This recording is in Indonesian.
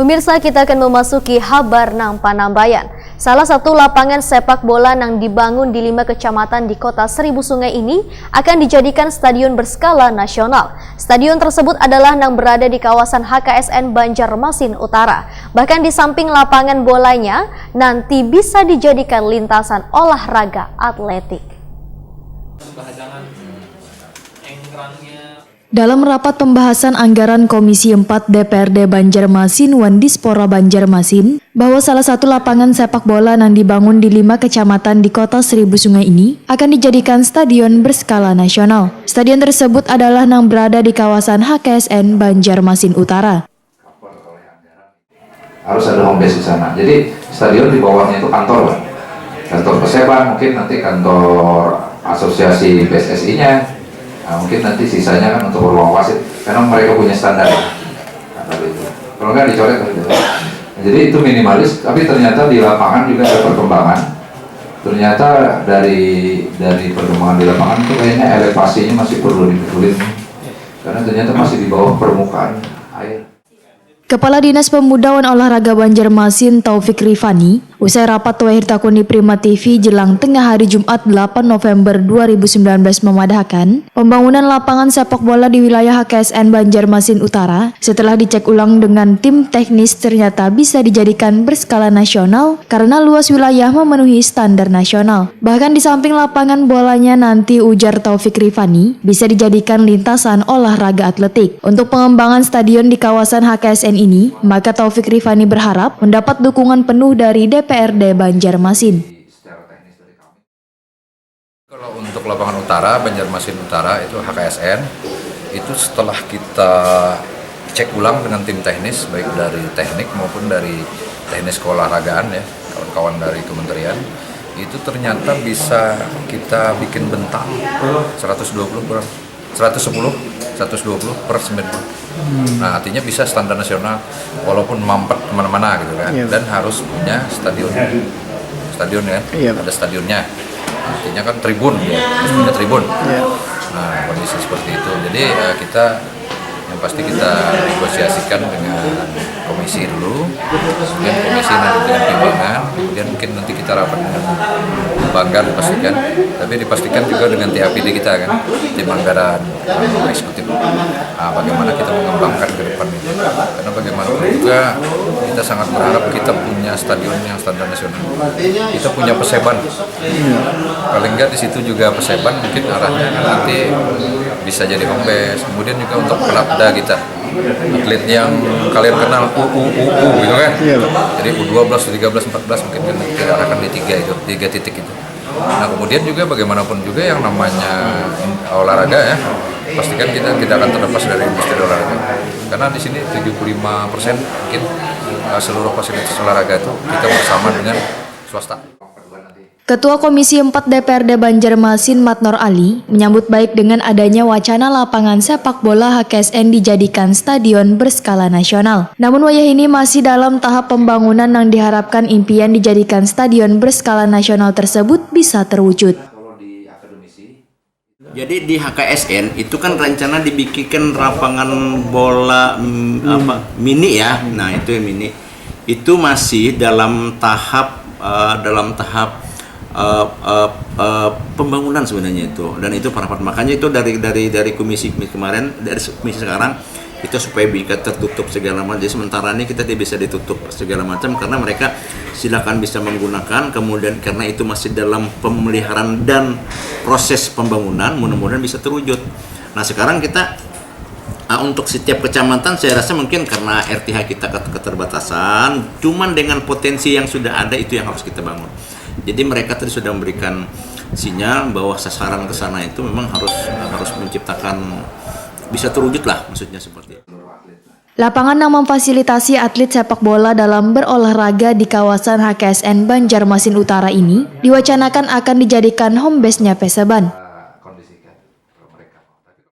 Pemirsa, kita akan memasuki Habar nang Panambayan. Salah satu lapangan sepak bola yang dibangun di 5 kecamatan di kota Seribu Sungai ini akan dijadikan stadion berskala nasional. Stadion tersebut adalah yang berada di kawasan HKSN Banjarmasin Utara. Bahkan di samping lapangan bolanya, nanti bisa dijadikan lintasan olahraga atletik. Dalam rapat pembahasan anggaran Komisi 4 DPRD Banjarmasin Wandispora Banjarmasin, bahwa salah satu lapangan sepak bola yang dibangun di 5 kecamatan di kota Seribu Sungai ini akan dijadikan stadion berskala nasional. Stadion tersebut adalah yang berada di kawasan HKSN Banjarmasin Utara. Harus ada home base di sana. Jadi stadion di bawahnya itu kantor, kantor Perseban, mungkin nanti kantor asosiasi PSSI-nya. Nah, mungkin nanti sisanya kan untuk ruang wasit, karena mereka punya standar. Nah, itu. Kalau nggak dicoret gitu. Nah, jadi itu minimalis, tapi ternyata di lapangan juga ada perkembangan. Ternyata dari perkembangan di lapangan itu kayaknya elevasinya masih perlu dibetulin, karena ternyata masih di bawah permukaan air. Kepala Dinas Pemuda dan Olahraga Banjarmasin Taufik Rifani, usai rapat Wahirtakuni Prima TV jelang tengah hari Jumat 8 November 2019 memadahkan pembangunan lapangan sepak bola di wilayah HKSN Banjarmasin Utara setelah dicek ulang dengan tim teknis ternyata bisa dijadikan berskala nasional karena luas wilayah memenuhi standar nasional. Bahkan di samping lapangan bolanya nanti, ujar Taufik Rifani, bisa dijadikan lintasan olahraga atletik. Untuk pengembangan stadion di kawasan HKSN ini, maka Taufik Rifani berharap mendapat dukungan penuh dari DPRD Banjarmasin. Kalau untuk lapangan utara, Banjarmasin Utara itu HKSN, itu setelah kita cek ulang dengan tim teknis, baik dari teknik maupun dari teknis keolahragaan ya, kawan-kawan dari kementerian, itu ternyata bisa kita bikin bentang 120 per 90. Nah, artinya bisa standar nasional walaupun mampet kemana-mana gitu kan. Dan harus punya stadion ya, ada stadionnya. Artinya kan tribun ya, harus punya tribun. Nah, kondisi seperti itu. Jadi kita yang pasti kita negosiasikan dengan komisi dulu, kemudian komisi nanti dengan pimpinan, kemudian mungkin nanti kita rapat dengan Banggar dipastikan, tapi dipastikan juga dengan TAPD kita kan, tim anggaran eksekutif. Nah, bagaimana kita mengembangkan ke depan itu, karena bagaimanapun juga kita sangat berharap kita punya stadion yang standar nasional. Kita punya Perseban, paling enggak di situ juga Perseban mungkin arahnya nanti bisa jadi home base. Kemudian juga untuk pelapda kita, atlet yang kalian kenal gitu kan. Jadi U12, U13, 14 mungkin kita arahkan di 3 titik itu. Nah, kemudian juga bagaimanapun juga yang namanya olahraga ya, pastikan kita tidak akan terlepas dari industri olahraga. Karena di sini 75% mungkin seluruh fasilitas olahraga itu kita bersama dengan swasta. Ketua Komisi 4 DPRD Banjarmasin Matnor Ali menyambut baik dengan adanya wacana lapangan sepak bola HKSN dijadikan stadion berskala nasional. Namun wayah ini masih dalam tahap pembangunan yang diharapkan impian dijadikan stadion berskala nasional tersebut bisa terwujud. Jadi di HKSN itu kan rencana dibikinkan lapangan bola mini ya. Nah, itu yang mini. Itu masih dalam tahap pembangunan sebenarnya itu, dan itu rapat, makanya itu dari komisi kemarin, dari komisi sekarang itu supaya bisa tertutup segala macam. Jadi sementara ini kita tidak bisa ditutup segala macam karena mereka silakan bisa menggunakan, kemudian karena itu masih dalam pemeliharaan dan proses pembangunan, mudah-mudahan bisa terwujud. Nah, sekarang kita untuk setiap kecamatan saya rasa mungkin karena RTH kita keterbatasan, cuman dengan potensi yang sudah ada itu yang harus kita bangun. Jadi mereka tadi sudah memberikan sinyal bahwa sasaran ke sana itu memang harus menciptakan bisa terwujud lah, maksudnya seperti itu. Lapangan yang memfasilitasi atlet sepak bola dalam berolahraga di kawasan HKSN Banjarmasin Utara ini diwacanakan akan dijadikan home base-nya Perseban.